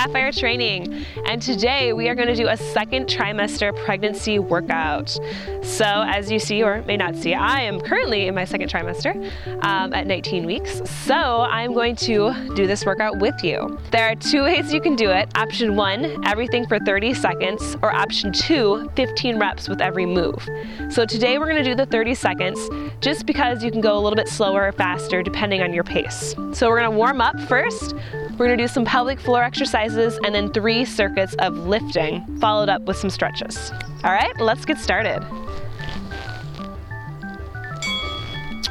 Sapphire Training, and today we are going to do a second trimester pregnancy workout. So as you see, or may not see, I am currently in my second trimester at 19 weeks. So I'm going to do this workout with you. There are two ways you can do it. Option 1, everything for 30 seconds, or option 2, 15 reps with every move. So today we're going to do the 30 seconds just because you can go a little bit slower or faster depending on your pace. So we're going to warm up first. We're going to do some pelvic floor exercises and then 3 circuits of lifting, followed up with some stretches. All right, let's get started.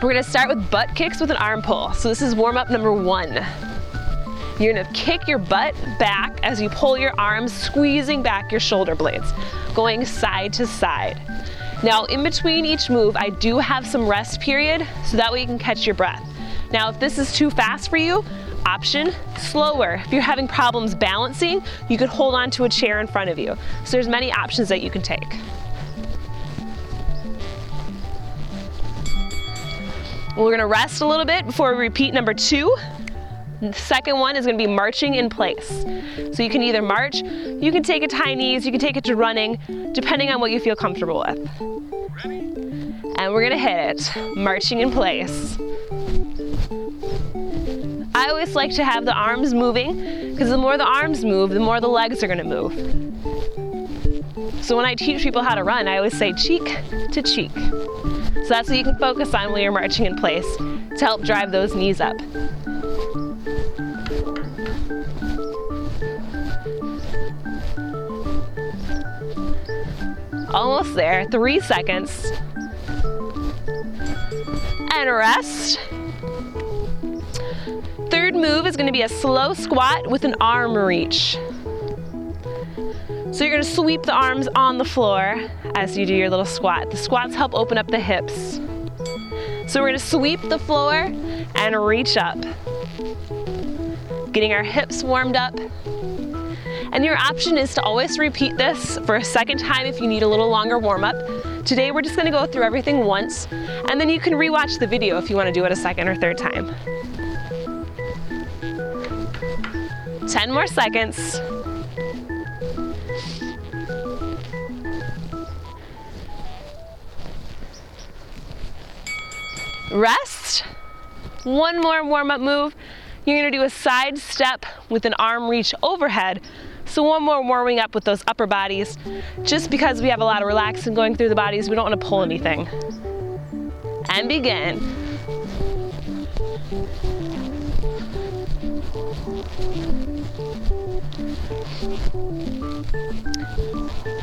We're going to start with butt kicks with an arm pull. So this is warm up number 1. You're going to kick your butt back as you pull your arms, squeezing back your shoulder blades, going side to side. Now in between each move, I do have some rest period so that way you can catch your breath. Now if this is too fast for you, option slower. If you're having problems balancing, you could hold on to a chair in front of you. So there's many options that you can take. We're gonna rest a little bit before we repeat number 2. The second one is gonna be marching in place. So you can either march, you can take it to high knees, you can take it to running, depending on what you feel comfortable with. Ready? And we're gonna hit it, marching in place. I always like to have the arms moving because the more the arms move, the more the legs are gonna move. So when I teach people how to run, I always say cheek to cheek. So that's what you can focus on when you're marching in place to help drive those knees up. Almost there, 3 seconds. And rest. Third move is going to be a slow squat with an arm reach. So you're going to sweep the arms on the floor as you do your little squat. The squats help open up the hips. So we're going to sweep the floor and reach up. Getting our hips warmed up. And your option is to always repeat this for a second time if you need a little longer warm up. Today we're just going to go through everything once, and then you can rewatch the video if you want to do it a second or third time. 10 more seconds. Rest. One more warm-up move. You're going to do a side step with an arm reach overhead. So one more warming up with those upper bodies. Just because we have a lot of relaxing going through the bodies, we don't want to pull anything. And begin.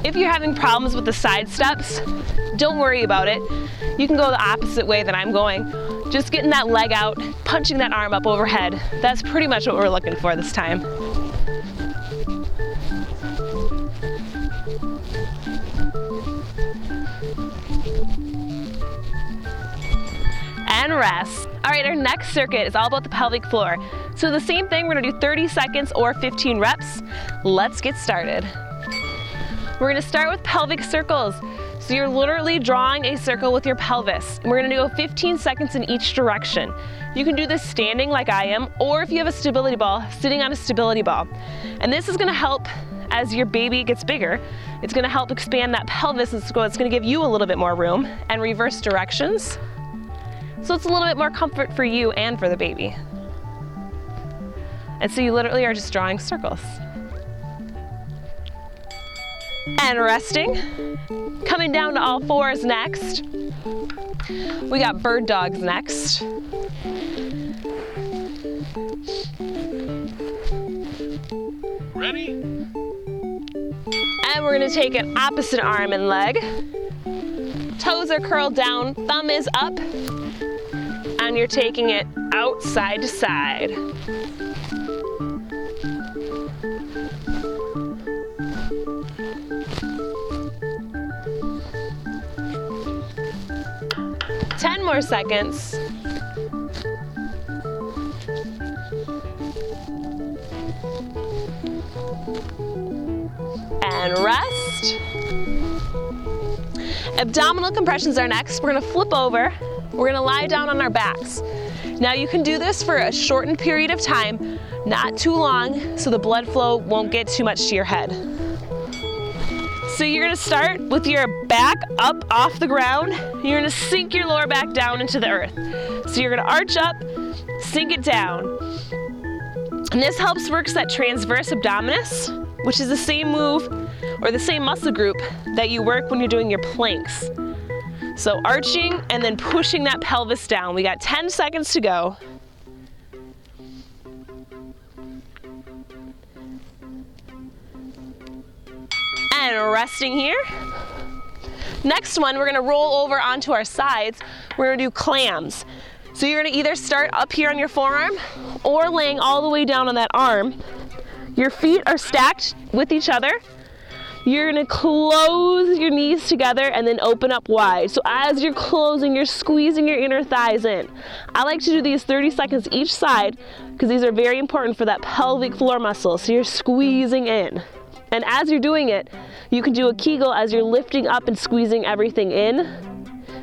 If you're having problems with the side steps, don't worry about it. You can go the opposite way that I'm going. Just getting that leg out, punching that arm up overhead. That's pretty much what we're looking for this time. And rest. All right, our next circuit is all about the pelvic floor. So the same thing, we're gonna do 30 seconds or 15 reps. Let's get started. We're gonna start with pelvic circles. So you're literally drawing a circle with your pelvis. And we're gonna do 15 seconds in each direction. You can do this standing like I am, or if you have a stability ball, sitting on a stability ball. And this is gonna help as your baby gets bigger. It's gonna help expand that pelvis, and so it's gonna give you a little bit more room, and reverse directions. So it's a little bit more comfort for you and for the baby. And so you literally are just drawing circles. And resting. Coming down to all fours next. We got bird dogs next. Ready? And we're gonna take an opposite arm and leg. Toes are curled down, thumb is up. And you're taking it out side to side. Ten more seconds. And rest. Abdominal compressions are next. We're gonna flip over We're gonna lie down on our backs. Now you can do this for a shortened period of time, not too long, so the blood flow won't get too much to your head. So you're gonna start with your back up off the ground. You're gonna sink your lower back down into the earth. So you're gonna arch up, sink it down. And this helps work that transverse abdominis, which is the same move or the same muscle group that you work when you're doing your planks. So arching and then pushing that pelvis down. We got 10 seconds to go. And resting here. Next one, we're gonna roll over onto our sides. We're gonna do clams. So you're gonna either start up here on your forearm or laying all the way down on that arm. Your feet are stacked with each other. You're gonna close your knees together and then open up wide. So as you're closing, you're squeezing your inner thighs in. I like to do these 30 seconds each side because these are very important for that pelvic floor muscle. So you're squeezing in. And as you're doing it, you can do a Kegel as you're lifting up and squeezing everything in.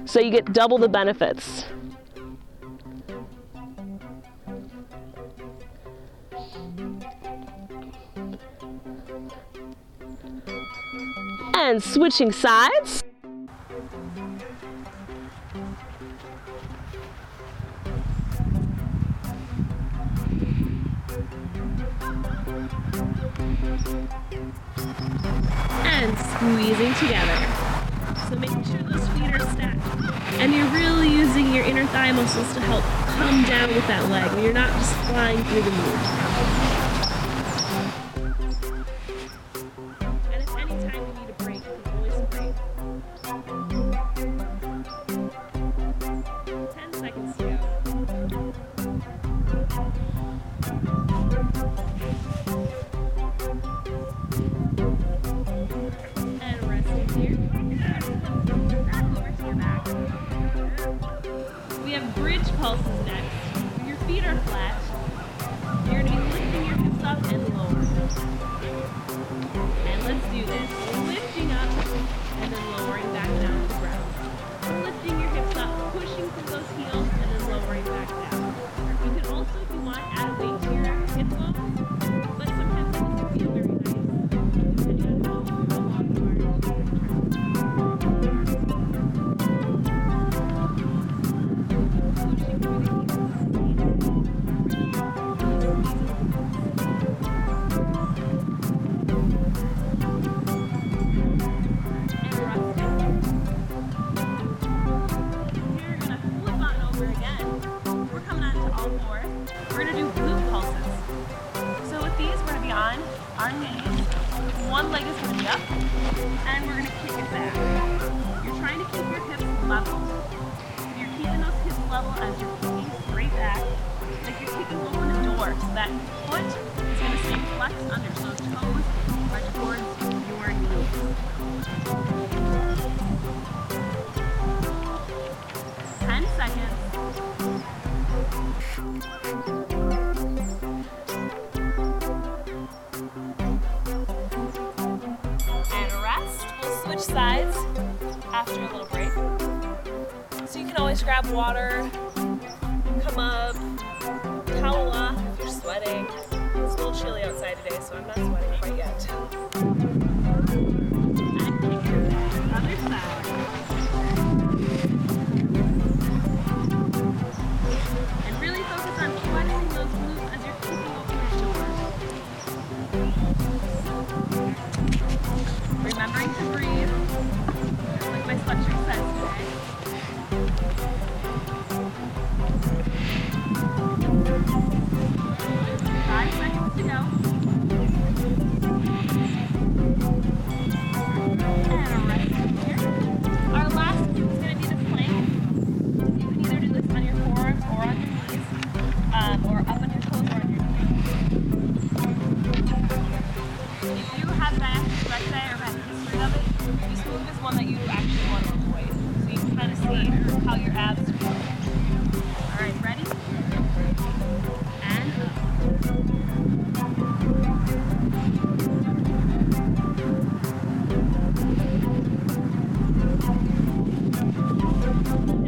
So you get double the benefits. And switching sides. And squeezing together. So making sure those feet are stacked. And you're really using your inner thigh muscles to help come down with that leg. And you're not just flying through the move. And if any time you need a break, you can always break. 10 seconds to go. And resting here. Back over to your back. We have bridge pulses next. Your feet are flat. You're going to be lifting your hips up and lower. And let's do this. Lifting up and then lowering back down to the ground. Lifting your hips up, pushing through those heels, and then lowering back down. You can also, if you want, add a weight to your hip flow, but sometimes that doesn't feel very nice, depending on how long you are. Pushing through the heels. We're going to do glute pulses. So with these, we're going to be on our knees. One leg is going to be up, and we're going to kick it back. You're trying to keep your hips level. You're keeping those hips level as you're kicking straight back, like you're kicking open the door. So that foot is going to stay flexed under, so those toes are towards your knees. 10 seconds. Sides after a little break. So you can always grab water, come up, towel off if you're sweating. It's a little chilly outside today, so I'm not sweating quite yet. And kick your other side. And really focus on flexing those glutes as you're kicking open your doors. Remembering to breathe. Like my sweatshirt says today. 5 seconds to go. And rest here. Our last move is going to be the plank. You can either do this on your forearms or on your knees, or up on your toes or on your knees. If you have diastasis recti or have a history of it, this move is one that you actually want to avoid. So you can kind of see how your abs feel. All right, ready? And up. And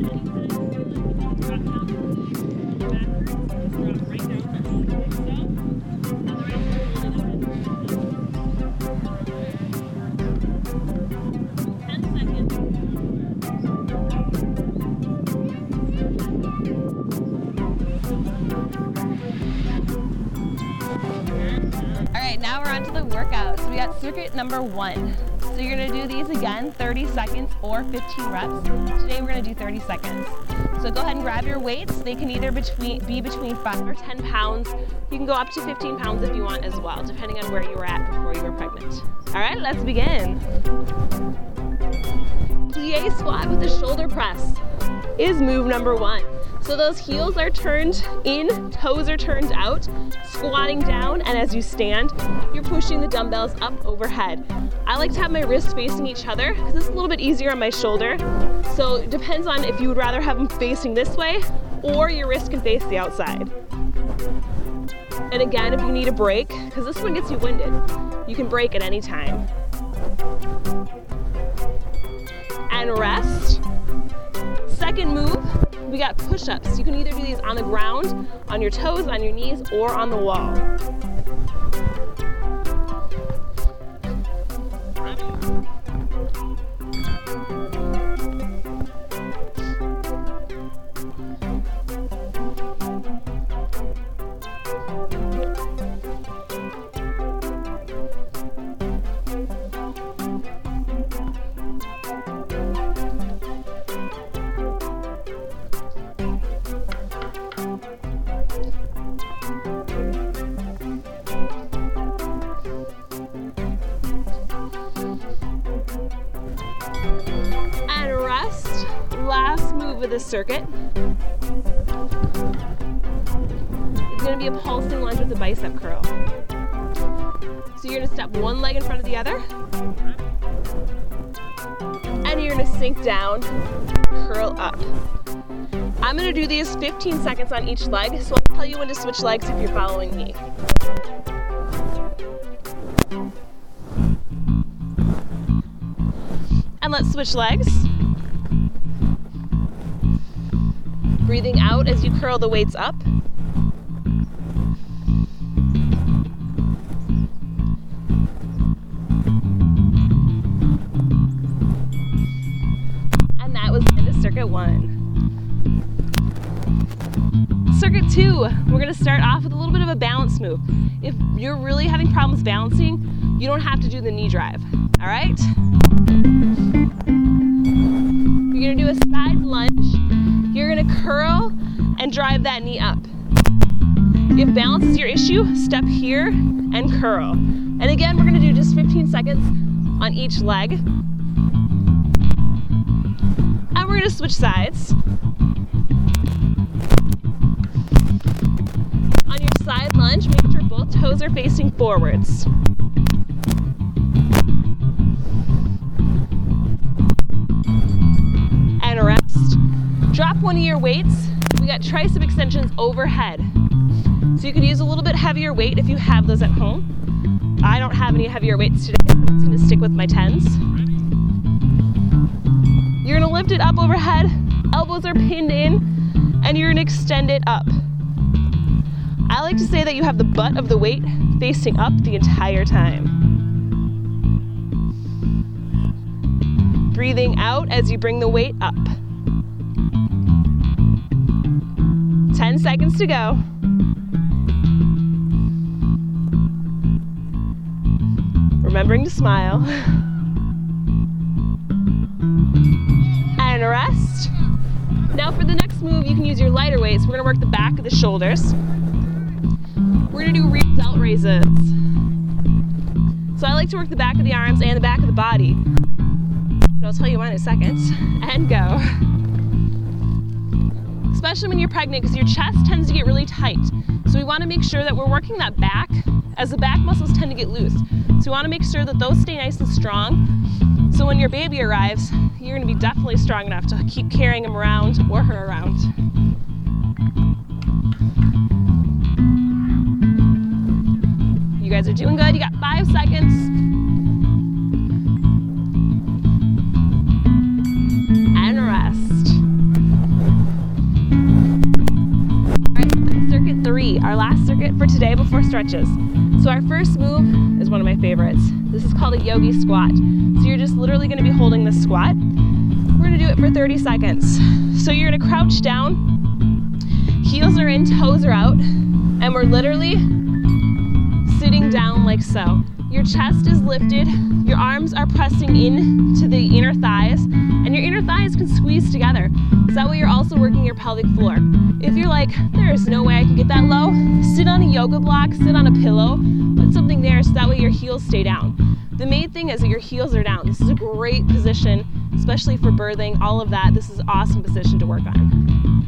anytime you feel we got circuit number 1. So you're gonna do these again, 30 seconds or 15 reps. Today we're gonna do 30 seconds. So go ahead and grab your weights. They can either be between 5 or 10 pounds. You can go up to 15 pounds if you want as well, depending on where you were at before you were pregnant. All right, let's begin. Plié squat with the shoulder press is move number 1. So those heels are turned in, toes are turned out, squatting down, and as you stand, you're pushing the dumbbells up overhead. I like to have my wrists facing each other because it's a little bit easier on my shoulder. So it depends on if you would rather have them facing this way or your wrist can face the outside. And again, if you need a break, because this one gets you winded, you can break at any time. And rest. Second move, we got push-ups. You can either do these on the ground, on your toes, on your knees, or on the wall. Last move of this circuit is going to be a pulsing lunge with a bicep curl. So you're going to step one leg in front of the other, and you're going to sink down, curl up. I'm going to do these 15 seconds on each leg, so I'll tell you when to switch legs if you're following me. And let's switch legs. Breathing out as you curl the weights up. And that was the end of circuit 1. Circuit 2, we're going to start off with a little bit of a balance move. If you're really having problems balancing, you don't have to do the knee drive, all right? You're going to do a side lunge. You're going to curl and drive that knee up. If balance is your issue, step here and curl. And again, we're going to do just 15 seconds on each leg. And we're going to switch sides. On your side lunge, make sure both toes are facing forwards. And rest. Drop one of your weights. We got tricep extensions overhead. So you could use a little bit heavier weight if you have those at home. I don't have any heavier weights today, so I'm just going to stick with my 10s. You're going to lift it up overhead, elbows are pinned in, and you're going to extend it up. I like to say that you have the butt of the weight facing up the entire time. Breathing out as you bring the weight up. 10 seconds to go. Remembering to smile. And rest. Now for the next move, you can use your lighter weights. We're going to work the back of the shoulders. We're going to do rear delt raises. So I like to work the back of the arms and the back of the body. And I'll tell you mine in a second. And go. Especially when you're pregnant, because your chest tends to get really tight. So we want to make sure that we're working that back, as the back muscles tend to get loose. So we want to make sure that those stay nice and strong. So when your baby arrives, you're going to be definitely strong enough to keep carrying him around or her around. You guys are doing good. You got 5 seconds. And rest. Circuit 3, our last circuit for today before stretches. So our first move is one of my favorites. This is called a Yogi Squat. So you're just literally going to be holding this squat. We're going to do it for 30 seconds. So you're going to crouch down, heels are in, toes are out, and we're literally sitting down like so. your chest is lifted, your arms are pressing in to the inner thighs, and your inner thighs can squeeze together. So that way you're also working your pelvic floor. If you're like, there's no way I can get that low, sit on a yoga block, sit on a pillow, put something there so that way your heels stay down. The main thing is that your heels are down. This is a great position, especially for birthing, all of that. This is an awesome position to work on.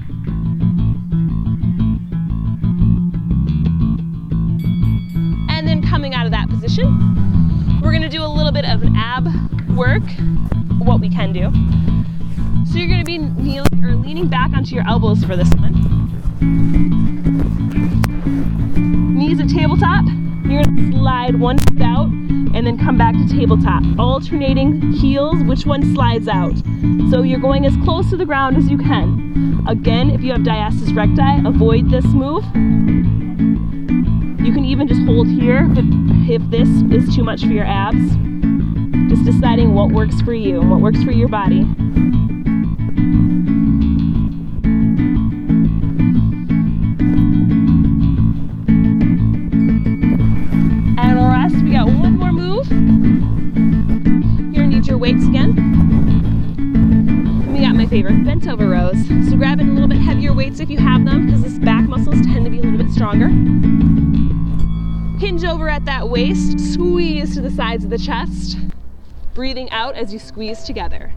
And then coming out of that position, we're gonna do a little bit of an ab work, what we can do. So you're gonna be kneeling or leaning back onto your elbows for this one. Knees at tabletop. You're gonna slide one foot out and then come back to tabletop. Alternating heels, which one slides out. So you're going as close to the ground as you can. Again, if you have diastasis recti, avoid this move. You can even just hold here if this is too much for your abs. Just deciding what works for you and what works for your body. And rest, we got one more move. You're gonna need your weights again. And we got my favorite, bent over rows. So grab in a little bit heavier weights if you have them, because this back muscles tend to be a little bit stronger. Hinge over at that waist, squeeze to the sides of the chest. Breathing out as you squeeze together.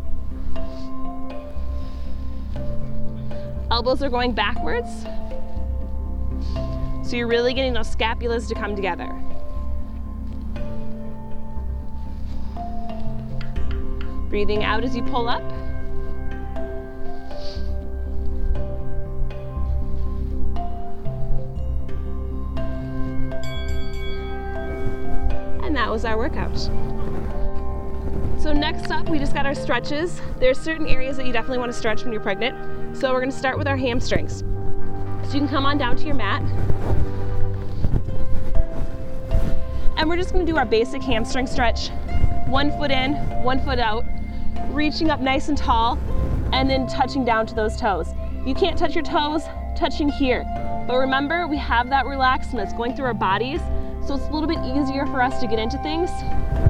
Elbows are going backwards. So you're really getting those scapulas to come together. Breathing out as you pull up. And that was our workout. So next up, we just got our stretches. There's certain areas that you definitely want to stretch when you're pregnant. So we're going to start with our hamstrings. So you can come on down to your mat. And we're just going to do our basic hamstring stretch. 1 foot in, 1 foot out, reaching up nice and tall, and then touching down to those toes. You can't touch your toes, touching here. But remember, we have that relaxed and it's going through our bodies. So it's a little bit easier for us to get into things.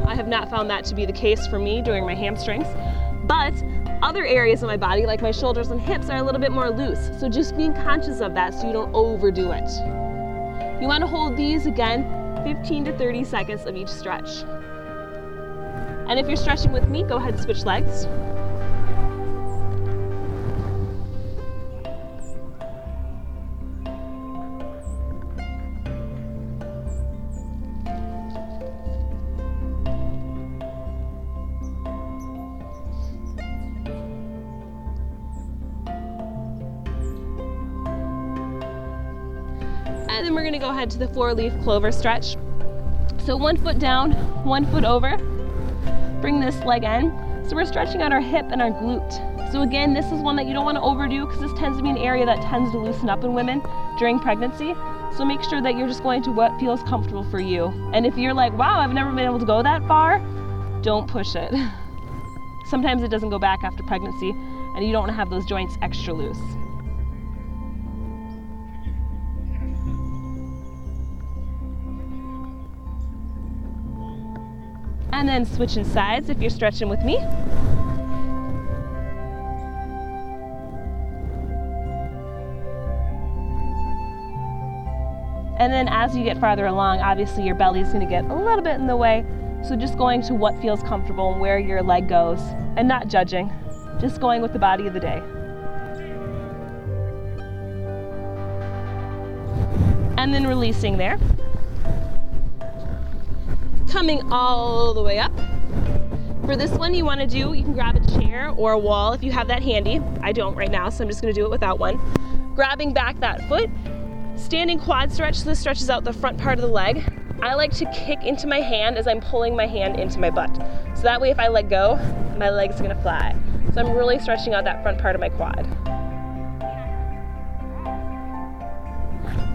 I have not found that to be the case for me during my hamstrings, but other areas of my body, like my shoulders and hips, are a little bit more loose. So just being conscious of that so you don't overdo it. You want to hold these again, 15 to 30 seconds of each stretch. And if you're stretching with me, go ahead and switch legs. And then we're going to go ahead to the 4-leaf clover stretch. So 1 foot down, 1 foot over. Bring this leg in. So we're stretching out our hip and our glute. So again, this is one that you don't want to overdo because this tends to be an area that tends to loosen up in women during pregnancy. So make sure that you're just going to what feels comfortable for you. And if you're like, wow, I've never been able to go that far, don't push it. Sometimes it doesn't go back after pregnancy and you don't want to have those joints extra loose. And then switching sides if you're stretching with me. And then as you get farther along, obviously your belly is going to get a little bit in the way. So just going to what feels comfortable and where your leg goes and not judging, just going with the body of the day. And then releasing there. Coming all the way up. For this one, you want to do, you can grab a chair or a wall if you have that handy. I don't right now, so I'm just going to do it without one. Grabbing back that foot, standing quad stretch, so this stretches out the front part of the leg. I like to kick into my hand as I'm pulling my hand into my butt. So that way if I let go, my leg's going to fly. So I'm really stretching out that front part of my quad.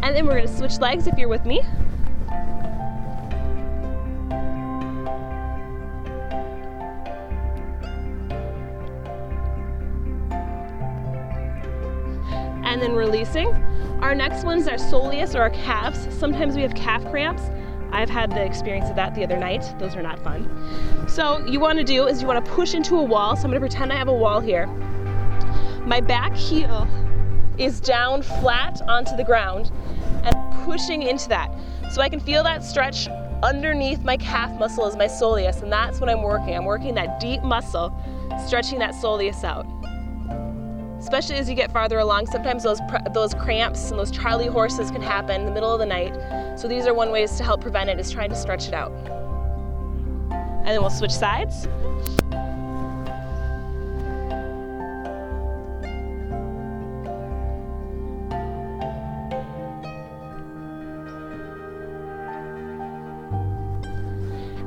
And then we're going to switch legs if you're with me. And then releasing. Our next ones are soleus or our calves. Sometimes we have calf cramps. I've had the experience of that the other night. Those are not fun. So you want to do is you want to push into a wall. So I'm going to pretend I have a wall here. My back heel is down flat onto the ground and pushing into that. So I can feel that stretch underneath my calf muscle is my soleus, and that's what I'm working. I'm working that deep muscle, stretching that soleus out. Especially as you get farther along, sometimes those cramps and those Charlie horses can happen in the middle of the night. So these are one ways to help prevent it, is trying to stretch it out. And then we'll switch sides.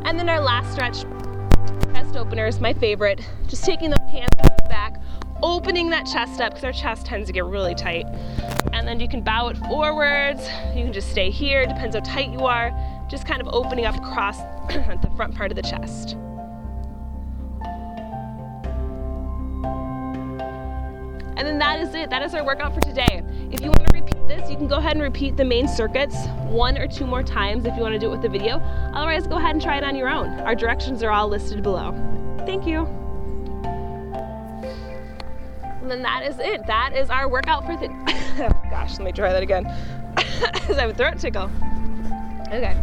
And then our last stretch, chest opener, is my favorite. Just taking those hands back, opening that chest up because our chest tends to get really tight. And then you can bow it forwards. You can just stay here, depends how tight you are. Just kind of opening up across the front part of the chest. And then that is it. That is our workout for today. If you want to repeat this, you can go ahead and repeat the main circuits 1 or 2 more times if you want to do it with the video. Otherwise, go ahead and try it on your own. Our directions are all listed below. Thank you. And then that is it. That is our workout for the gosh, let me try that again. Because I have a throat tickle. Okay.